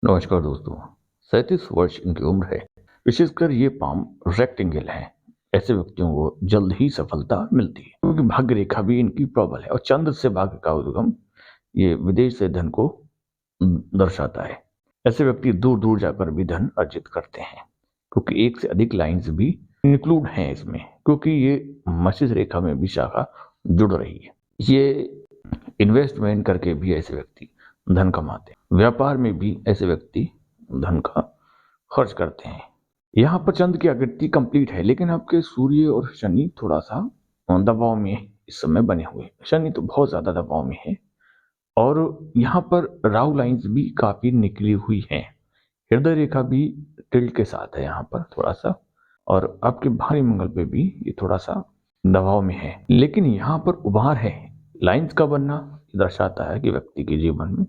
नमस्कार दोस्तों। 37 वर्ष इनकी उम्र है। विशेषकर ये पाम रेक्टेंगल है। ऐसे व्यक्तियों को जल्द ही सफलता मिलती है क्योंकि भाग्य रेखा भी इनकी प्रबल है और चंद्र से भाग्य का उद्गम ये विदेश से धन को दर्शाता है। ऐसे व्यक्ति दूर दूर जाकर भी धन अर्जित करते हैं क्योंकि एक से अधिक लाइंस भी इंक्लूड हैं इसमें, क्योंकि ये मस्तिष्क रेखा में भी शाखा जुड़ रही है। ये इन्वेस्टमेंट करके भी ऐसे व्यक्ति धन कमाते हैं। व्यापार में भी ऐसे व्यक्ति धन का खर्च करते हैं। यहाँ पर चंद्र की आकृति कंप्लीट है, लेकिन आपके सूर्य और शनि थोड़ा सा दबाव में इस समय बने हुए हैं। शनि तो बहुत ज्यादा दबाव में है और यहाँ पर राहु लाइंस भी काफी निकली हुई हैं। हृदय रेखा भी टिल्ट के साथ है यहाँ पर थोड़ा सा, और आपके भारी मंगल पे भी ये थोड़ा सा दबाव में है। लेकिन यहाँ पर उभार है। लाइंस का बनना दर्शाता है कि व्यक्ति के जीवन में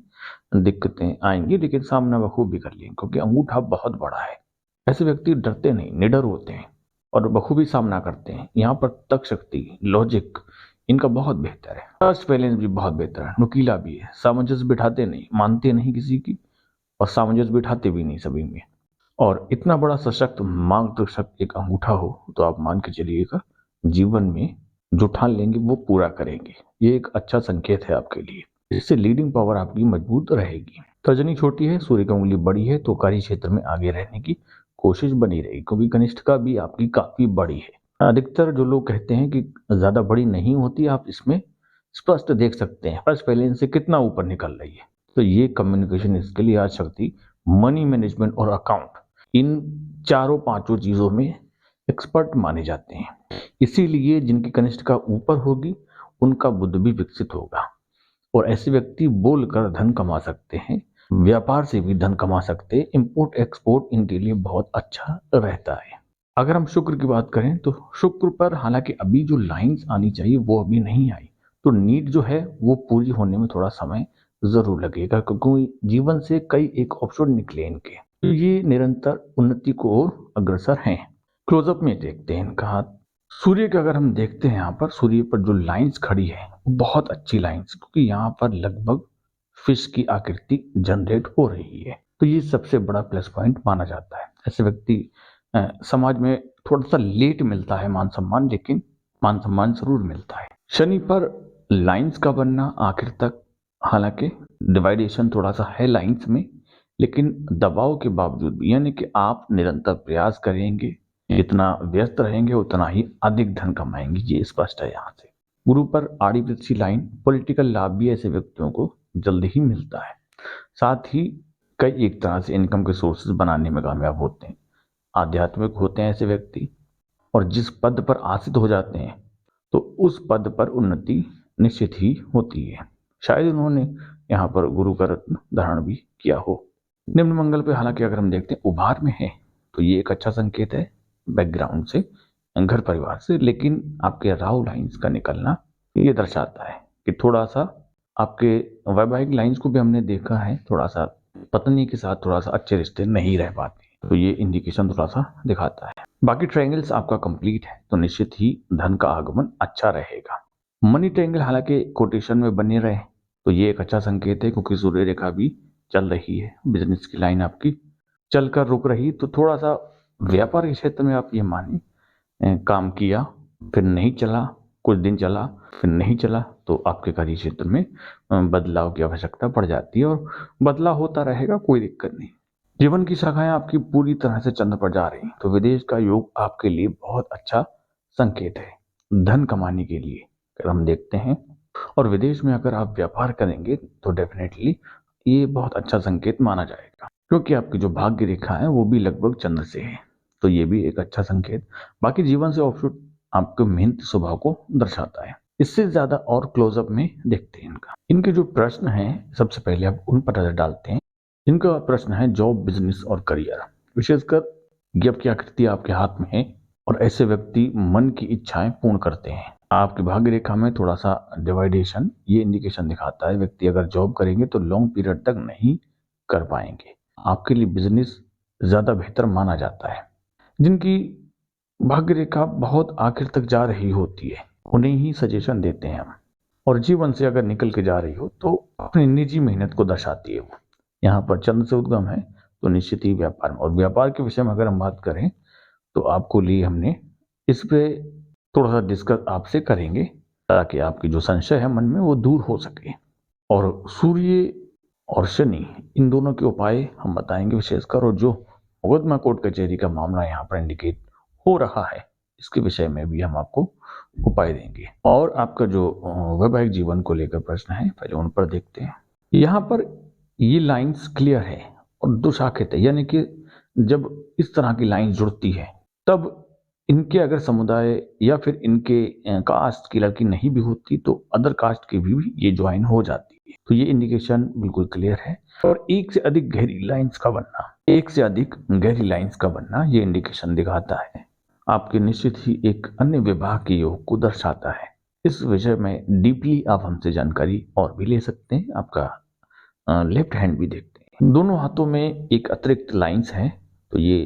दिक्कतें आएंगी, लेकिन सामना बखूबी कर लेंगे क्योंकि अंगूठा बहुत बड़ा है। ऐसे व्यक्ति डरते नहीं, निडर होते हैं और बखूबी सामना करते हैं। यहाँ पर तर्क शक्ति, लॉजिक इनका बहुत बेहतर है। ट्रस्ट बैलेंस भी बहुत बेहतर है, नुकीला भी है। सामंजस्य बिठाते नहीं, मानते नहीं किसी की, और सामंजस्य बिठाते भी नहीं सभी में। और इतना बड़ा सशक्त मार्गदर्शक एक अंगूठा हो तो आप मान के चलिएगा जीवन में जो ठान लेंगे वो पूरा करेंगे। ये एक अच्छा संकेत है आपके लिए। इससे लीडिंग पावर आपकी मजबूत रहेगी। तर्जनी छोटी है, सूर्य की उंगली बड़ी है, तो कार्य क्षेत्र में आगे रहने की कोशिश बनी रहेगी क्योंकि कनिष्ठिका भी आपकी काफी बड़ी है। अधिकतर जो लोग कहते हैं कि ज्यादा बड़ी नहीं होती, आप इसमें स्पष्ट देख सकते हैं फर्स्ट पहले से कितना ऊपर निकल रही है। तो ये कम्युनिकेशन स्किल, याद शक्ति, मनी मैनेजमेंट और अकाउंट, इन चारों पांचों चीजों में एक्सपर्ट माने जाते हैं। इसीलिए जिनकी कनिष्ठता ऊपर होगी उनका बुद्ध भी विकसित होगा और ऐसे व्यक्ति बोलकर धन कमा सकते हैं, व्यापार से भी धन कमा सकते हैं। इंपोर्ट एक्सपोर्ट इनके लिए बहुत अच्छा रहता है। अगर हम शुक्र की बात करें तो शुक्र पर हालांकि अभी जो लाइंस आनी चाहिए वो अभी नहीं आई, तो नीड जो है वो पूरी होने में थोड़ा समय जरूर लगेगा क्योंकि जीवन से कई एक ऑप्शन निकले इनके। तो ये निरंतर उन्नति को ओर अग्रसर हैं। क्लोजअप में देखते हैं इनका हाथ। सूर्य का अगर हम देखते हैं, यहाँ पर सूर्य पर जो लाइंस खड़ी है वो बहुत अच्छी लाइंस, क्योंकि यहाँ पर लगभग फिश की आकृति जनरेट हो रही है। तो ये सबसे बड़ा प्लस पॉइंट माना जाता है। ऐसे व्यक्ति समाज में थोड़ा सा लेट मिलता है मान सम्मान, लेकिन मान सम्मान जरूर मिलता है। शनि पर लाइंस का बनना आखिर तक, हालांकि डिवाइडेशन थोड़ा सा है लाइंस में, लेकिन दबाव के बावजूद भी, यानी कि आप निरंतर प्रयास करेंगे, जितना व्यस्त रहेंगे उतना ही अधिक धन कमाएंगे, ये स्पष्ट है यहाँ से। गुरु पर आड़ी वृक्षी लाइन, पॉलिटिकल लाभ भी ऐसे व्यक्तियों को जल्द ही मिलता है। साथ ही कई एक तरह से इनकम के सोर्सेज बनाने में कामयाब होते हैं। आध्यात्मिक होते हैं ऐसे व्यक्ति, और जिस पद पर आसित हो जाते हैं तो उस पद पर उन्नति निश्चित ही होती है। शायद उन्होंने यहाँ पर गुरु का रत्न धारण भी किया हो। निम्न मंगल पे हालांकि अगर हम देखते हैं उभार में है, तो ये एक अच्छा संकेत है बैकग्राउंड से, घर परिवार से। लेकिन आपके राहु लाइंस का निकलना ये दर्शाता है कि थोड़ा सा आपके वैवाहिक लाइंस को भी हमने देखा है, थोड़ा सा पत्नी के साथ थोड़ा सा अच्छे रिश्ते नहीं रह पाते, तो ये इंडिकेशन थोड़ा सा दिखाता है। बाकी ट्रायंगल्स आपका कंप्लीट है तो निश्चित ही धन का आगमन अच्छा रहेगा। मनी ट्रायंगल हालांकि कोटेशन में बने रहे तो ये एक अच्छा संकेत है, क्योंकि सूर्य रेखा भी चल रही है। बिजनेस की लाइन आपकी चलकर रुक रही, तो थोड़ा सा व्यापार के क्षेत्र में आप ये माने काम किया, फिर नहीं चला, कुछ दिन चला, फिर नहीं चला, तो आपके कार्य क्षेत्र में बदलाव की आवश्यकता पड़ जाती है और बदलाव होता रहेगा, कोई दिक्कत नहीं। जीवन की शाखाएं आपकी पूरी तरह से चंद्र पर जा रही, तो विदेश का योग आपके लिए बहुत अच्छा संकेत है धन कमाने के लिए अगर हम देखते हैं। और विदेश में अगर आप व्यापार करेंगे तो डेफिनेटली ये बहुत अच्छा संकेत माना जाएगा, क्योंकि आपकी जो भाग्य रेखा है वो भी लगभग चंद्र से है, तो ये भी एक अच्छा संकेत। बाकी जीवन से ऑफशूट आपके मेहनती स्वभाव को दर्शाता है। इससे ज्यादा और क्लोजअप में देखते हैं इनके जो प्रश्न हैं, सबसे पहले आप उन पर नजर डालते हैं। इनका प्रश्न है जॉब, बिजनेस और करियर। विशेषकर गिव की आकृति आपके हाथ में है और ऐसे व्यक्ति मन की इच्छाएं पूर्ण करते हैं। आपकी भाग्य रेखा में थोड़ा सा डिवाइडेशन ये इंडिकेशन दिखाता है व्यक्ति अगर जॉब करेंगे तो लॉन्ग पीरियड तक नहीं कर पाएंगे। आपके लिए बिजनेस ज्यादा बेहतर माना जाता है। जिनकी भाग्य रेखा बहुत आखिर तक जा रही होती है उन्हें ही सजेशन देते हैं हम, और जीवन से अगर निकल के जा रही हो तो अपनी निजी मेहनत को दर्शाती है वो। यहाँ पर चंद्र से उद्गम है तो निश्चित ही व्यापार में, और व्यापार के विषय में अगर हम बात करें तो आपको लिए हमने इस पे थोड़ा सा डिस्कस आपसे करेंगे ताकि आपकी जो संशय है मन में वो दूर हो सके। और सूर्य और शनि इन दोनों के उपाय हम बताएंगे विशेषकर, और जो मुकदमा कोर्ट कचहरी का मामला यहाँ पर इंडिकेट हो रहा है इसके विषय में भी हम आपको उपाय देंगे। और आपका जो वैवाहिक जीवन को लेकर प्रश्न है पहले उन पर देखते हैं। यहाँ पर ये लाइंस क्लियर है और दुशाखित है, यानी कि जब इस तरह की लाइन जुड़ती है तब इनके अगर समुदाय या फिर इनके कास्ट की लड़की नहीं भी होती तो अदर कास्ट की भी ये ज्वाइन हो जाती है, तो ये इंडिकेशन बिल्कुल क्लियर है। और एक से अधिक गहरी लाइंस का बनना ये इंडिकेशन दिखाता है आपके निश्चित ही एक अन्य विवाह के योग को दर्शाता है। इस विषय में डीपली आप हमसे जानकारी और भी ले सकते हैं। आपका लेफ्ट हैंड भी देखते हैं, दोनों हाथों में एक अतिरिक्त लाइंस है तो ये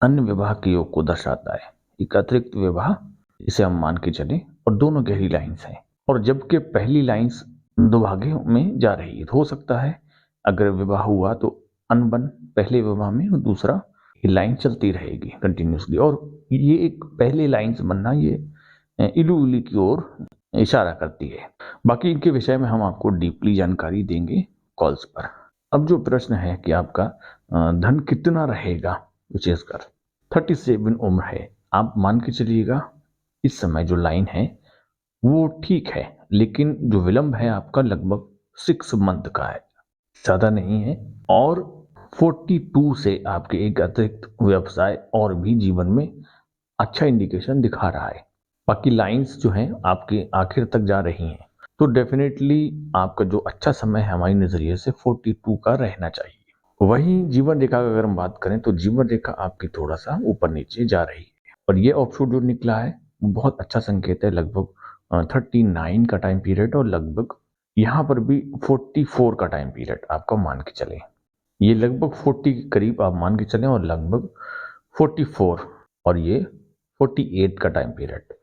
अन्य विवाह के योग को दर्शाता है, एक अतिरिक्त विवाह इसे हम मान के चले, और दोनों गहरी लाइंस हैं। और जबकि पहली लाइंस दो भागों में जा रही है, तो हो सकता है अगर विवाह हुआ तो अनबन पहले विवाह में और दूसरा ये लाइन चलती रहेगी कंटिन्यूसली, और ये एक पहले लाइंस बनना ये इलू इली की ओर इशारा करती है। बाकी इनके विषय में हम आपको डीपली जानकारी देंगे कॉल्स पर। अब जो प्रश्न है कि आपका धन कितना रहेगा, विशेषकर 37 उम्र है, आप मान के चलिएगा इस समय जो लाइन है वो ठीक है, लेकिन जो विलंब है आपका लगभग 6 मंथ का है, ज्यादा नहीं है। और 42 से आपके एक अतिरिक्त व्यवसाय और भी जीवन में अच्छा इंडिकेशन दिखा रहा है। बाकी लाइंस जो हैं आपके आखिर तक जा रही हैं, तो डेफिनेटली आपका जो अच्छा समय है हमारे नजरिए से 42 का रहना चाहिए। वहीं जीवन रेखा का अगर हम बात करें तो जीवन रेखा आपकी थोड़ा सा ऊपर नीचे जा रही है, और ये ऑफशूट जो निकला है वो बहुत अच्छा संकेत है। लगभग 39 का टाइम पीरियड और लगभग यहाँ पर भी 44 का टाइम पीरियड आपका मान के चले, ये लगभग 40 के करीब आप मान के चलें, और लगभग 44 और ये 48 का टाइम पीरियड।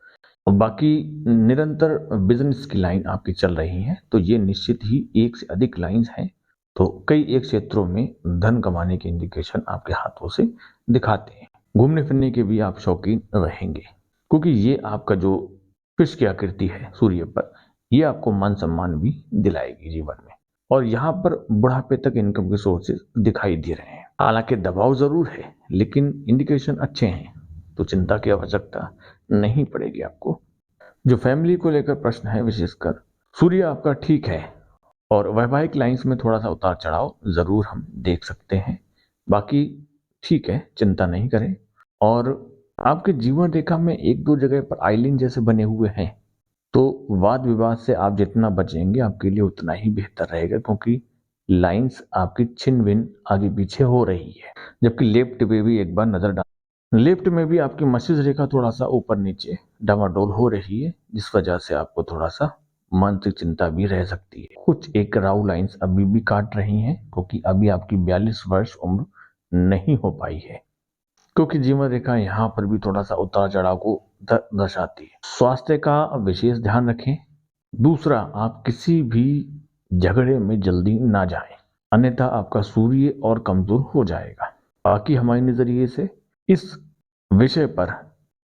और बाकी निरंतर बिजनेस की लाइन आपकी चल रही है, तो ये निश्चित ही एक से अधिक लाइंस हैं, तो कई एक क्षेत्रों में धन कमाने के इंडिकेशन आपके हाथों से दिखाते हैं। घूमने फिरने के भी आप शौकीन रहेंगे, क्योंकि ये आपका जो फिश की आकृति है सूर्य पर, ये आपको मान सम्मान भी दिलाएगी जीवन में। और यहाँ पर बुढ़ापे तक इनकम के सोर्सेज दिखाई दे रहे हैं, हालांकि दबाव जरूर है लेकिन इंडिकेशन अच्छे हैं, तो चिंता की आवश्यकता नहीं पड़ेगी आपको। जो फैमिली को लेकर प्रश्न है, विशेषकर सूर्य आपका ठीक है और वैवाहिक लाइंस में थोड़ा सा उतार चढ़ाव जरूर हम देख सकते हैं, बाकी ठीक है, चिंता नहीं करें। और आपके जीवन रेखा में एक दो जगह पर आइलैंड जैसे बने हुए हैं, तो वाद विवाद से आप जितना बचेंगे आपके लिए उतना ही बेहतर रहेगा, क्योंकि लाइंस आपकी छिन भिन आगे पीछे हो रही है। जबकि लेफ्ट पे भी एक बार नजर डाल, लेफ्ट में भी आपकी मस्तिष्क रेखा थोड़ा सा ऊपर नीचे डामाडोल हो रही है, जिस वजह से आपको थोड़ा सा मानसिक चिंता भी रह सकती है। कुछ एक राउ लाइंस अभी भी काट रही हैं, क्योंकि अभी आपकी 42 वर्ष उम्र नहीं हो पाई है, क्योंकि जीवन रेखा यहाँ पर भी थोड़ा सा उतार चढ़ाव को दर्शाती है। स्वास्थ्य का विशेष ध्यान रखें। दूसरा, आप किसी भी झगड़े में जल्दी ना जाएं, अन्यथा आपका सूर्य और कमजोर हो जाएगा। बाकी हमारे नजरिए से इस विषय पर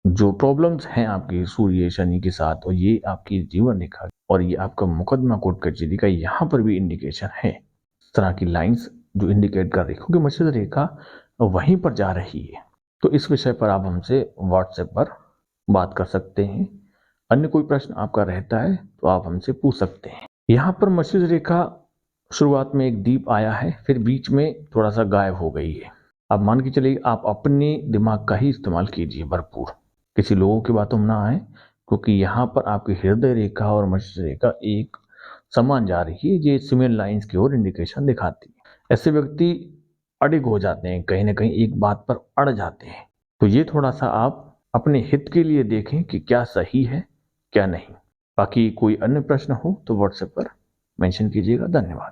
जो प्रॉब्लम्स हैं आपकी सूर्य शनि के साथ, और ये आपकी जीवन रेखा और ये आपका मुकदमा कोर्ट कचहरी का यहाँ पर भी इंडिकेशन है, इस तरह की लाइंस जो इंडिकेट कर रही है, क्योंकि मस्तिष्क रेखा वहीं पर जा रही है। तो इस विषय पर आप हमसे व्हाट्सएप पर बात कर सकते हैं। अन्य कोई प्रश्न आपका रहता है तो आप हमसे पूछ सकते हैं। यहाँ पर मस्तिष्क रेखा शुरुआत में एक दीप आया है, फिर बीच में थोड़ा सा गायब हो गई है। आप मान के चलिए आप अपने दिमाग का ही इस्तेमाल कीजिए भरपूर, किसी लोगों की बातों में ना आए, क्योंकि यहाँ पर आपकी हृदय रेखा और मस्तिष्क रेखा एक समान जा रही है, ये सिमिलर लाइंस की ओर इंडिकेशन दिखाती है। ऐसे व्यक्ति अडिग हो जाते हैं, कहीं ना कहीं एक बात पर अड़ जाते हैं, तो ये थोड़ा सा आप अपने हित के लिए देखें कि क्या सही है क्या नहीं। बाकी कोई अन्य प्रश्न हो तो व्हाट्सएप पर मेंशन कीजिएगा। धन्यवाद।